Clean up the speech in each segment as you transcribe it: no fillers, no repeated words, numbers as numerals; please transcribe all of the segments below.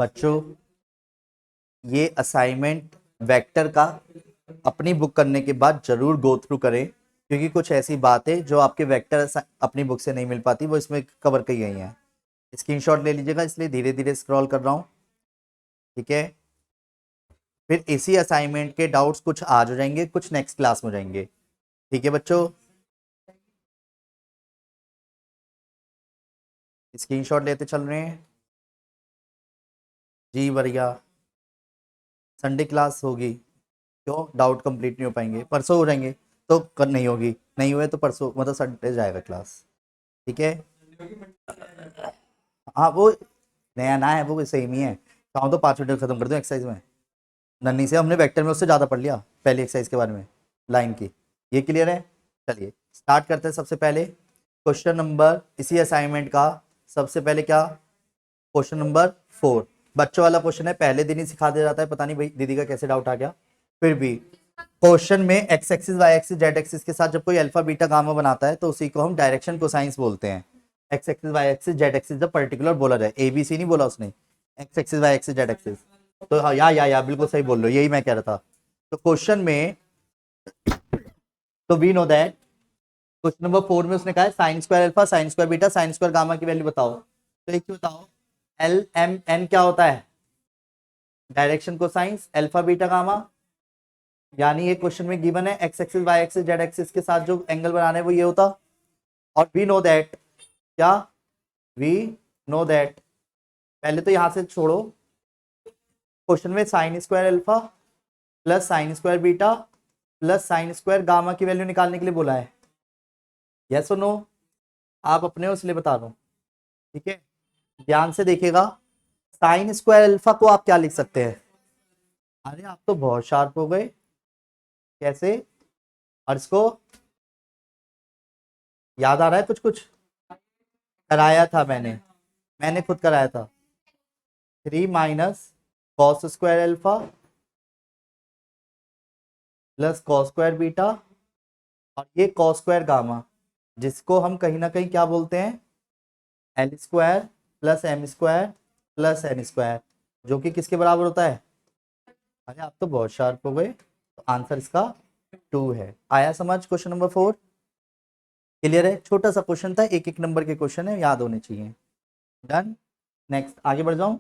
बच्चों ये assignment vector का अपनी बुक करने के बाद जरूर गो थ्रू करें, क्योंकि कुछ ऐसी बातें जो आपके वेक्टर अपनी बुक से नहीं मिल पाती वो इसमें कवर की गई हैं। स्क्रीनशॉट ले लीजिएगा, इसलिए धीरे धीरे स्क्रॉल कर रहा हूँ, ठीक है। फिर इसी असाइनमेंट के डाउट्स कुछ आज हो जाएंगे, कुछ नेक्स्ट क्लास में हो जाएंगे, ठीक है बच्चों। स्क्रीनशॉट लेते चल रहे हैं जी, बढ़िया। संडे क्लास होगी, क्यों डाउट कंप्लीट नहीं हो पाएंगे? परसों हो जाएंगे तो कल नहीं होगी, नहीं हुए तो परसों, मतलब संडे जाएगा क्लास, ठीक है। हाँ वो नया ना है, वो सेम ही है। चाहूँ तो 5 मिनट खत्म कर दूँ एक्सरसाइज में। नन्ही से हमने वेक्टर में उससे ज़्यादा पढ़ लिया पहली एक्सरसाइज के बारे में, लाइन की। ये क्लियर है? चलिए स्टार्ट करते हैं। सबसे पहले क्वेश्चन नंबर, इसी असाइनमेंट का सबसे पहले क्या, क्वेश्चन नंबर 4 बच्चों वाला क्वेश्चन है, पहले दिन ही सिखा दिया जाता है। पता नहीं भाई दीदी का कैसे डाउट आ गया। फिर भी क्वेश्चन में X axis Y axis Z axis के साथ जब कोई अल्फा बीटा गामा बनाता है तो उसी को हम डायरेक्शन कोसाइंस बोलते हैं। X axis Y axis Z axis जब पर्टिकुलर बोला जाए, एबीसी नहीं बोला उसने, X axis Y axis Z axis. तो हाँ, या बिल्कुल सही बोल रहे हो, यही मैं कह रहा था। तो क्वेश्चन में, तो we know that question number 4 में उसने कहा है sine square alpha sine square beta sine square gamma की वैल्यू बताओ। तो एक बताओ, एल एम एन क्या होता है? Direction cosines alpha beta gamma. यानी ये क्वेश्चन में गिवन है X axis Y axis Z axis के साथ जो एंगल बनाना है वो ये होता। और वी नो दैट, क्या वी नो दैट, पहले तो यहां से छोड़ो, क्वेश्चन में sign square alpha plus sign square beta plus sign square gamma की वैल्यू निकालने के लिए बोला है। यस और नो? आप अपने हो इसलिए बता रहा हूं, ठीक है। ध्यान से देखिएगा, साइन स्क्वायर अल्फा को आप क्या लिख सकते हैं? अरे आप तो बहुत शार्प हो गए, कैसे? और इसको याद आ रहा है? कुछ कुछ कराया था मैंने खुद कराया था। 3 minus cos square alpha plus cos square beta, और ये कॉस स्क्वायर गामा, जिसको हम कहीं ना कहीं क्या बोलते हैं, L square plus M square plus N square, जो कि किसके बराबर होता है? अरे आप तो बहुत शार्प हो गए। तो आंसर इसका 2 है। आया समझ? क्वेश्चन नंबर 4 क्लियर है? छोटा सा क्वेश्चन था, एक एक नंबर के क्वेश्चन है, याद होने चाहिए। डन। नेक्स्ट आगे बढ़ जाऊं?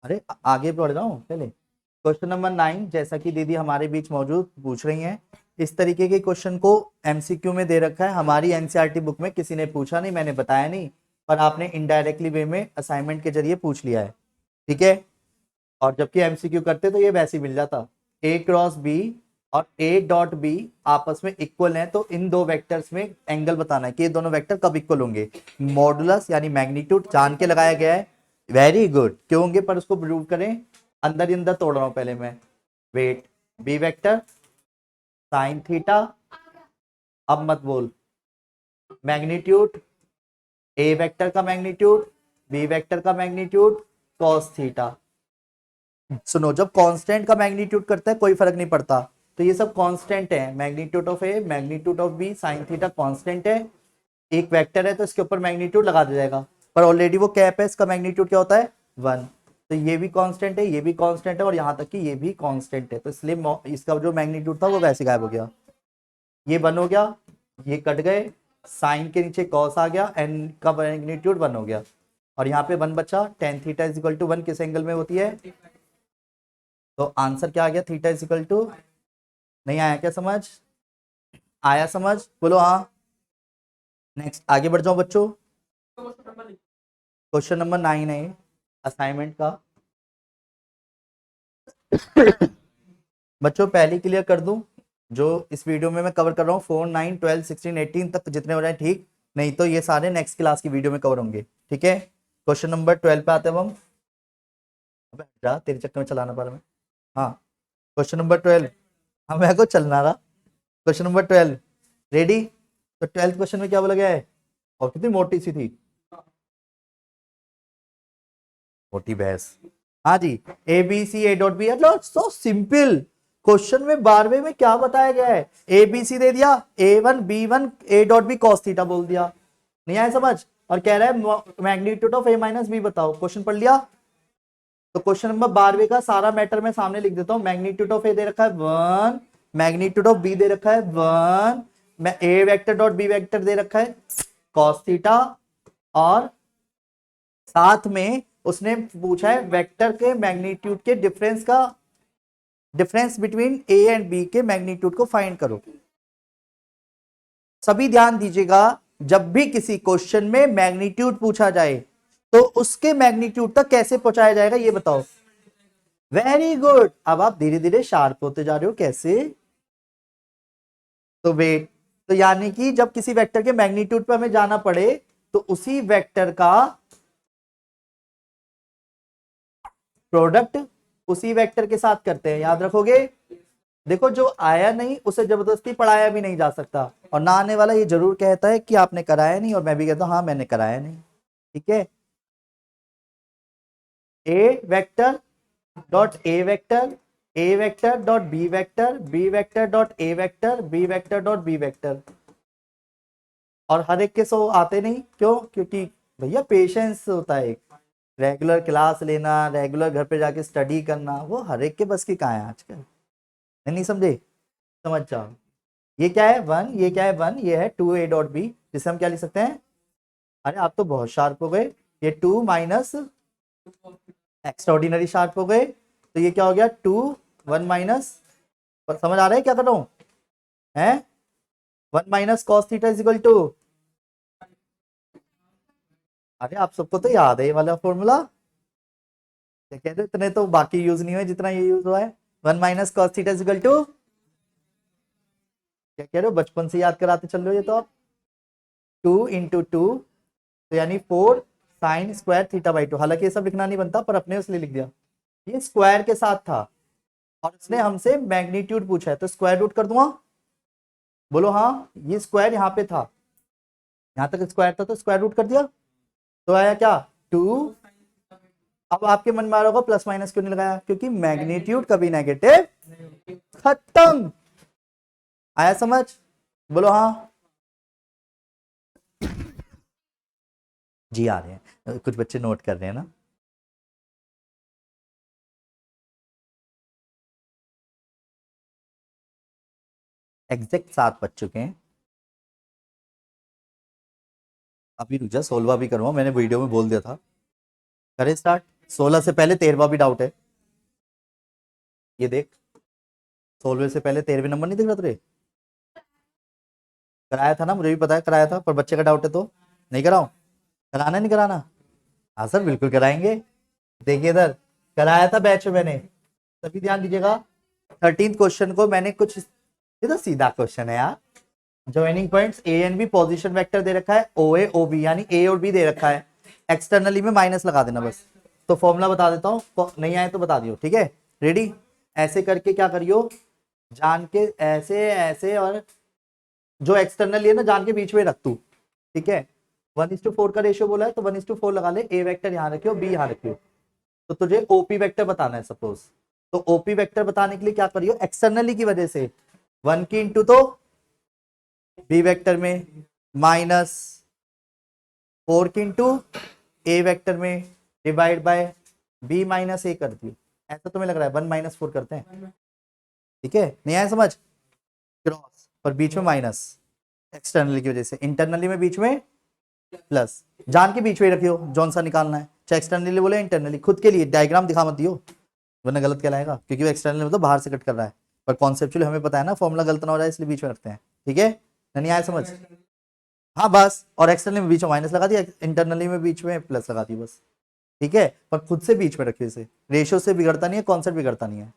अरे आगे बढ़ जाऊं पहले। क्वेश्चन नंबर 9, जैसा कि दीदी हमारे बीच मौजूद पूछ रही हैं, इस तरीके के क्वेश्चन को एमसीक्यू में दे रखा है। हमारी एनसीईआरटी बुक में किसी ने पूछा नहीं, मैंने बताया नहीं, पर आपने इनडायरेक्टली वे में असाइनमेंट के जरिए पूछ लिया है, ठीक है। और जबकि एमसीक्यू करते तो ये वैसे ही मिल जाता, ए क्रॉस बी और ए डॉट बी आपस में इक्वल हैं, तो इन दो वेक्टर्स में एंगल बताना है कि ये दोनों वेक्टर कब इक्वल होंगे। मॉडुलस यानी मैग्नीट्यूड जान के लगाया गया है, वेरी गुड। क्यों होंगे पर उसको प्रूव करें, अंदर ही अंदर तोड़ रहा हूं पहले मैं। Wait, B vector sine theta, अब मत बोल, मैग्नीट्यूड ए वेक्टर का मैग्नीट्यूड बी वेक्टर का मैग्नीट्यूड कॉस थीटा। सुनो, जब कांस्टेंट का मैग्नीट्यूड करता है कोई फर्क नहीं पड़ता, तो ये सब कांस्टेंट है। Magnitude of A magnitude of B sine theta constant है, एक वेक्टर है तो इसके ऊपर मैग्नीट्यूड लगा दिया जाएगा, पर ऑलरेडी वो कैप है, इसका मैग्नीट्यूड क्या होता है? 1। तो ये भी कांस्टेंट है, ये भी कांस्टेंट है, और यहाँ तक कि ये भी कांस्टेंट है, तो इसलिए इसका जो मैग्नीट्यूड था वो वैसे गायब हो गया। ये 1 हो गया, ये कट गए, साइन के नीचे कॉस आ गया, एन का मैग्नीट्यूड 1 हो गया, और यहाँ पे 1 बचा। Tan theta is equal to 1 किस एंगल में होती है? तो आंसर क्या आ गया? थीटा इज इक्वल टू, नहीं आया क्या समझ? आया समझ? बोलो हाँ। नेक्स्ट आगे बढ़ जाओ बच्चों। क्वेश्चन नंबर 9 है असाइनमेंट का। बच्चों पहले क्लियर कर दूं, जो इस वीडियो में मैं कवर कर रहा हूँ 4, 9, 12, 16, 18 तक जितने हो रहे हैं, ठीक। नहीं तो ये सारे नेक्स्ट क्लास की वीडियो में कवर होंगे, ठीक है। क्वेश्चन नंबर 12 पे आते हैं हम। अबे जा, तेरे चक्कर में चलाना पड़ा मैं। हाँ, क्वेश्चन नंबर 12, हाँ मेरे को चलना रहा। Question number 12 ready? तो 12th क्वेश्चन में क्या बोला गया है, और कितनी मोटी सी थी, मोटी बहस। हाँ जी, A B C A dot B, so simple. Question में 12वें में क्या बताया गया है? ए बी सी दे दिया, A1 B1 A dot B cos theta बोल दिया, नहीं आया समझ? और कह रहा है magnitude of A minus B बताओ। क्वेश्चन पढ़ लिया? तो क्वेश्चन नंबर 12 का सारा मैटर मैं सामने लिख देता हूँ। मैग्नीट्यूड ऑफ ए दे रखा है 1, मैग्नीट्यूड ऑफ बी दे रखा है 1, मैं ए वेक्टर डॉट बी वेक्टर दे रखा है cos थीटा, और साथ में उसने पूछा है वेक्टर के मैग्नीट्यूड के difference between A and B के मैग्नीट्यूड को फाइंड करो। सभी ध्यान दीजिएगा, जब भी किसी क्वेश्चन में मैग्नीट्यूड पूछा जाए तो उसके मैग्नीट्यूड तक कैसे पहुंचाया जाएगा ये बताओ। वेरी गुड, अब आप धीरे धीरे शार्प होते जा रहे हो। कैसे? तो वेट, तो यानी कि जब किसी वेक्टर के मैग्नीट्यूड पर हमें जाना पड़े तो उसी वेक्टर का प्रोडक्ट उसी वेक्टर के साथ करते हैं, याद रखोगे। देखो, जो आया नहीं उसे जबरदस्ती पढ़ाया भी नहीं जा सकता, और ना आने वाला ये जरूर कहता है कि आपने कराया नहीं, और मैं भी कहता हूं हाँ मैंने कराया नहीं। ठीक है, A vector dot A vector, A vector dot B vector, B vector dot A vector, B vector dot B vector. और हर एक के सो आते नहीं, क्यों? क्योंकि भैया पेशेंस होता है, एक रेगुलर क्लास लेना, रेगुलर घर पे जाके स्टडी करना, वो हर एक के बस की कहाँ है आजकल। नहीं समझे? समझ जाओ। ये क्या है 1, ये क्या है 1, ये है 2a डॉट बी, जिसे हम क्या लिख सकते हैं? अरे आप तो बहुत शार्प हो गए, ये 2 माइनस एक्स्ट्राऑर्डिनरी शार्प हो गए। तो ये क्या हो गया 2 1 माइनस, समझ आ रहा है क्या कर रहा हूं? है 1 minus cos theta is equal to, अरे आप सबको तो याद है ये वाला फॉर्मूला। क्या कह रहे हो, इतने तो बाकी यूज नहीं हुए जितना ये यूज हुआ है। 1 minus cos theta is equal to, क्या कह रहे हो, बचपन से याद कराते चल रहे हो ये तो आप। 2 इंटू 2, तो यानी 4 साइन स्क्वायर थीटा बाई 2। हालांकि ये सब लिखना नहीं बनता, पर अपने उसने लिख दिया। ये स्क्वायर के साथ था और उसने हमसे मैग्नीट्यूड पूछा है, तो स्क्वायर रूट कर दूंगा। बोलो हाँ, ये स्क्वायर यहाँ पे था, यहाँ तक स्क्वायर था तो स्क्वायर रूट कर दिया, तो आया क्या 2। अब आपके मन में आ रहा होगा प्लस माइनस क्यों नहीं लगाया, क्योंकि मैग्नीट्यूड कभी नेगेटिव, खत्म। आया समझ? बोलो हाँ जी, आ रहे हैं, कुछ बच्चे नोट कर रहे हैं ना। एग्जैक्ट 7 बज चुके हैं, अभी रुक जा, 16वां भी करूंगा, मैंने वीडियो में बोल दिया था। करें स्टार्ट। 16 से पहले 13वां भी डाउट है, ये देख 16वें से पहले 13वें नंबर नहीं दिख रहा तुझे? कराया था ना, मुझे भी पता है कराया था, पर बच्चे का डाउट है तो नहीं कराऊं? कराना नहीं कराना? हाँ सर बिल्कुल कराएंगे। देखिए इधर कराया था बैच में मैंने, सभी ध्यान दीजिएगा। 13th क्वेश्चन को मैंने कुछ, ये तो सीधा क्वेश्चन है यार। Joining points A and B, position vector दे रखा है ओ ए ओ बी, यानी ए और बी दे रखा है, एक्सटर्नली में माइनस लगा देना बस। तो फॉर्मूला बता देता हूँ, नहीं आए तो बता दियो, ठीक है। रेडी? ऐसे करके क्या करियो, जान के ऐसे ऐसे, और जो एक्सटर्नली है ना जान के बीच में रख तू, ठीक है। 1:4 का रेशियो बोला है तो 1:4 लगा ले। ए वेक्टर यहाँ रखियो, बी यहाँ रखियो, तो तुझे ओपी वेक्टर बताना है सपोज। तो ओपी वेक्टर बताने के लिए क्या करियो, एक्सटर्नली की वजह से 1 की इंटू तो बी वेक्टर में, माइनस 4 की इंटू ए वेक्टर में, डिवाइड बाय बी माइनस ए कर दियो। ऐसा तुम्हें लग रहा है 1 - 4 करते हैं, ठीक है। नहीं आया समझ? क्रॉस पर बीच में माइनस, एक्सटर्नली की वजह से, इंटरनली में बीच में प्लस, जान के बीच में रखियो जौन सा निकालना है, चाहे एक्सटर्नली बोले इंटरनली। खुद के लिए डायग्राम दिखा मत दियो, वरना गलत कहलाएगा, क्योंकि वो एक्सटर्नल मतलब बाहर से कट कर रहा है, पर कॉन्सेप्चुअली हमें पता है ना फॉर्मूला गलत ना हो जाए, इसलिए बीच में रखते हैं, ठीक है। नहीं आया समझ? हाँ बस, और एक्सटर्नली में बीच में माइनस लगा दिया, इंटरनली में बीच में प्लस लगा दी बस, ठीक है। पर खुद से बीच में रखियो इसे, रेशियो से बिगड़ता नहीं है, कॉन्सेप्ट बिगड़ता नहीं है।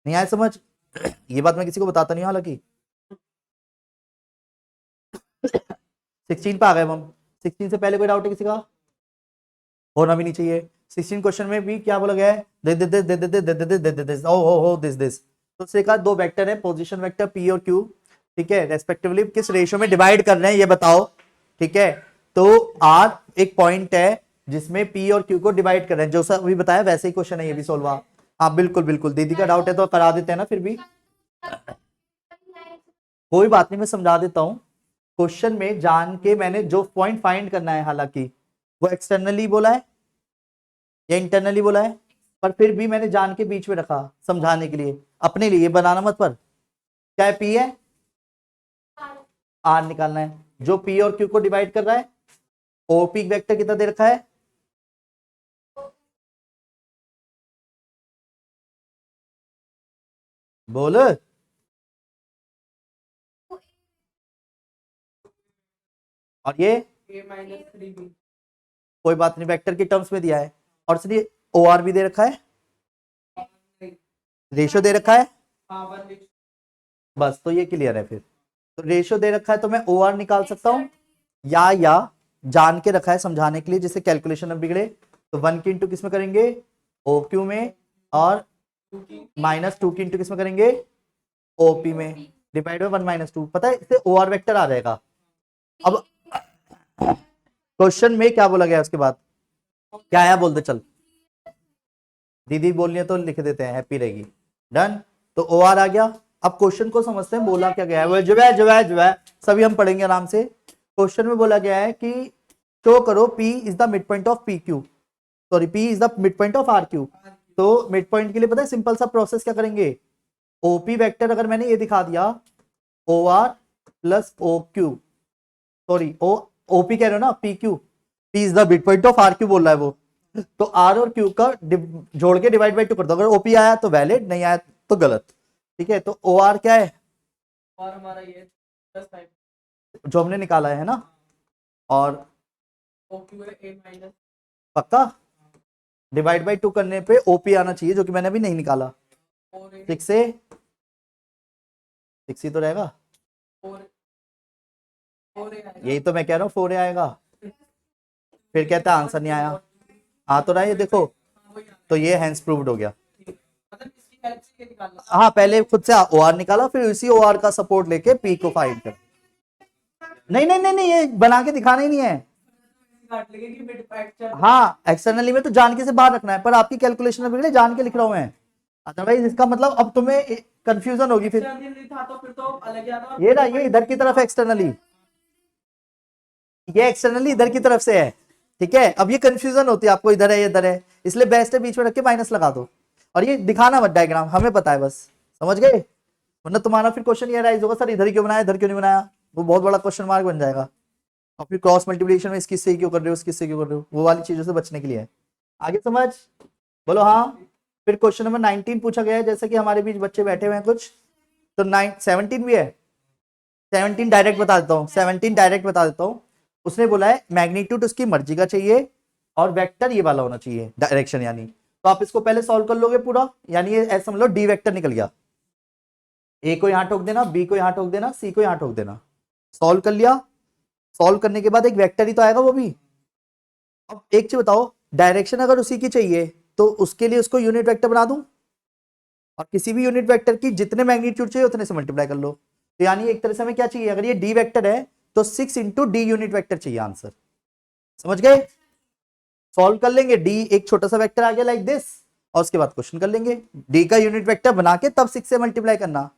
नहीं आया समझ? ये बात मैं किसी को बताता नहीं हूं हालांकि। 16 पे आ गए हम। 16 से पहले कोई डाउट है किसी का? होना भी नहीं चाहिए। 16 क्वेश्चन में भी क्या बोला गया है, दिस। तो उससे कहा दो वेक्टर है, पोजीशन वेक्टर पी और क्यू, ठीक है, रेस्पेक्टिवली किस रेशियो में डिवाइड कर रहे हैं ये बताओ, ठीक है। तो आर एक पॉइंट है जिसमें पी और क्यू को डिवाइड कर रहे हैं, जो सर अभी बताया वैसे ही क्वेश्चन है ये भी सोल्व। हाँ बिल्कुल बिल्कुल, दीदी का डाउट है तो करा देते हैं ना, फिर भी कोई बात नहीं, मैं समझा देता हूँ। क्वेश्चन में जान के मैंने जो पॉइंट फाइंड करना है, हालांकि वो एक्सटर्नली बोला है या इंटरनली बोला है, पर फिर भी मैंने जान के बीच में रखा समझाने के लिए, अपने लिए बनाना मत। पर क्या है, पी है, आर निकालना है। जो पी और क्यू को डिवाइड कर रहा है, ओपी वेक्टर कितना दे रखा है, बोल। और ये a-3b कोई बात नहीं, वेक्टर के टर्म्स में दिया है। और इसलिए ओ आर भी दे रखा है, रेशियो दे रखा है, बस तो ये क्लियर है। फिर तो रेशियो दे रखा है तो मैं ओ आर निकाल सकता हूं, या जान के रखा है समझाने के लिए जिससे कैलकुलेशन में बिगड़े, तो 1 की इंटू किस में करेंगे, ओ क्यू में, और -2 की इंटू किस में करेंगे, ओपी में, डिवाइड बाय 1 - 2। पता है, इससे ओ आर वेक्टर आ जाएगा। अब क्वेश्चन में क्या बोला गया उसके बाद, क्या आया बोल दे चल, दीदी बोलनी है तो लिख देते हैं, हैप्पी रहेगी। डन, तो ओ आर आ गया। अब क्वेश्चन को समझते हैं, बोला क्या गया है, वो जो है सभी हम पढ़ेंगे आराम से। क्वेश्चन में बोला गया है कि शो करो P is the mid point of P Q, sorry P is the mid point of R Q. तो मिड पॉइंट के लिए पता है सिंपल सा प्रोसेस क्या करेंगे, ओपी वेक्टर अगर मैंने ये दिखा दिया, O R plus O Q, sorry O OP कह रहे हो ना, P Q, P is the mid point of R Q बोल रहा है वो, तो आर और क्यू का जोड़ के डिवाइड बाई 2 कर दो। अगर ओपी आया तो वैलिड, नहीं आया तो गलत। ठीक है, तो ओ आर क्या है, और हमारा ये 10 जो हमने निकाला है ना, और OQ है a-, पक्का डिवाइड बाई 2 करने पे ओपी आना चाहिए, जो कि मैंने अभी नहीं निकाला। 6 से 6 ही तो रहेगा, यही तो मैं कह रहा हूँ 4 आएगा। फिर कहता है आंसर नहीं आया, आ तो रहा है ये देखो, तो ये हैंस प्रूव्ड हो गया। हाँ, पहले खुद से ओ आर निकाला, फिर उसी ओ आर का सपोर्ट लेके पी को फाइंड कर। नहीं, ये बना के दिखाना ही नहीं है। हाँ, एक्सटर्नली में तो जान के से बाहर रखना है, पर आपकी कैलकुलेशन में बिगड़े, जान के लिख रहा हूं मैं। अदरवाइज इसका मतलब अब तुम्हें कंफ्यूजन होगी फिर। ये रहा, ये इधर की तरफ एक्सटर्नली, ये एक्सटर्नली इधर की तरफ से है। ठीक है, अब ये कंफ्यूजन होती है आपको, इधर है इधर है, इसलिए बेस्ट है बीच में रख के माइनस लगा दो। और ये दिखाना मत डायग्राम, हमें पता है बस, समझ गए। वरना तुम्हारा फिर क्वेश्चन ये राइज होगा, सर इधर क्यों बनाया, इधर क्यों नहीं बनाया, वो बहुत बड़ा क्वेश्चन मार्क बन जाएगा। और फिर क्रॉस मल्टीप्लिकेशन में इसकी से क्यों कर रहे हो, उसकी से क्यों कर रहे हो, वो वाली चीजों से बचने के लिए है। आगे समझ, बोलो हाँ। फिर क्वेश्चन नंबर 19 पूछा गया है, जैसे कि हमारे बीच बच्चे बैठे हुए हैं कुछ, तो 17 भी है। 17 डायरेक्ट बता देता हूँ, 17 डायरेक्ट बता देता हूँ। उसने बोला है मैग्नीट्यूड उसकी मर्जी का चाहिए और वेक्टर ये वाला होना चाहिए, डायरेक्शन यानी। तो आप इसको पहले सॉल्व कर लोगे पूरा, यानी ये ऐसा समझ लो डी वेक्टर निकल गया, ए को यहां ठोक देना, बी को यहां ठोक देना, सी को यहां ठोक देना, सॉल्व कर लिया। सॉल्व करने के बाद एक वेक्टर ही तो आएगा वो भी। अब एक चीज बताओ, डायरेक्शन अगर उसी की चाहिए तो उसके लिए उसको यूनिट वेक्टर बना दूं, और किसी भी यूनिट वेक्टर की जितने मैग्नीट्यूड चाहिए उतने से मल्टीप्लाई कर लो। तो यानी एक तरह से हमें क्या चाहिए, अगर ये डी वेक्टर है तो 6 इंटू डी यूनिट वेक्टर चाहिए आंसर। समझ गए, सॉल्व कर लेंगे, डी एक छोटा सा वेक्टर आ गया लाइक दिस, और उसके बाद क्वेश्चन कर लेंगे। डी का यूनिट वेक्टर बना के तब 6 से मल्टीप्लाई करना।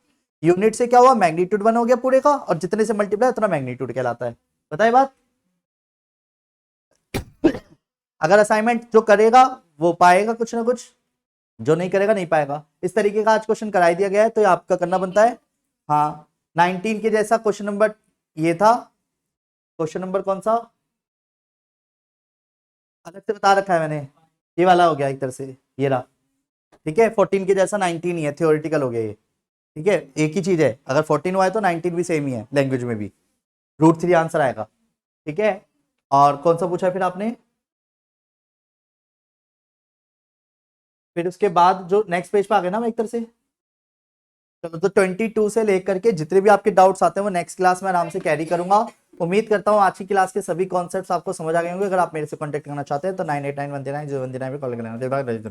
यूनिट से क्या हुआ, मैग्नीट्यूड 1 हो गया पूरे का, और जितने से मल्टीप्लाई उतना मैग्नीट्यूड कहलाता है। बताए बात। अगर असाइनमेंट जो करेगा वो पाएगा कुछ ना कुछ, जो नहीं करेगा नहीं पाएगा। इस तरीके का आज क्वेश्चन कराई दिया गया है, तो ये आपका करना बनता है। हाँ, 19 के जैसा क्वेश्चन नंबर ये था। क्वेश्चन नंबर कौन सा अलग से बता रखा है मैंने, ये वाला हो गया एक तरह से, ये रहा। ठीक है, 14 के जैसा 19 ही है, थियोरिटिकल हो गया ये। ठीक है, एक ही चीज है, अगर 14 हुआ है तो 19 भी सेम ही है, लैंग्वेज में भी √3 आंसर आएगा। ठीक है, और कौन सा पूछा फिर आपने, फिर उसके बाद जो नेक्स्ट पेज पे आ गए ना, एक तरह से। चलो, तो 22 से लेकर के जितने भी आपके डाउट्स आते हैं वो नेक्स्ट क्लास में आराम से कैरी करूंगा। उम्मीद करता हूँ आज की क्लास के सभी कॉन्सेप्ट्स आपको समझ आ गए होंगे। अगर आप मेरे से कांटेक्ट करना चाहते हैं तो 9891390139 पे कॉल कर लेना।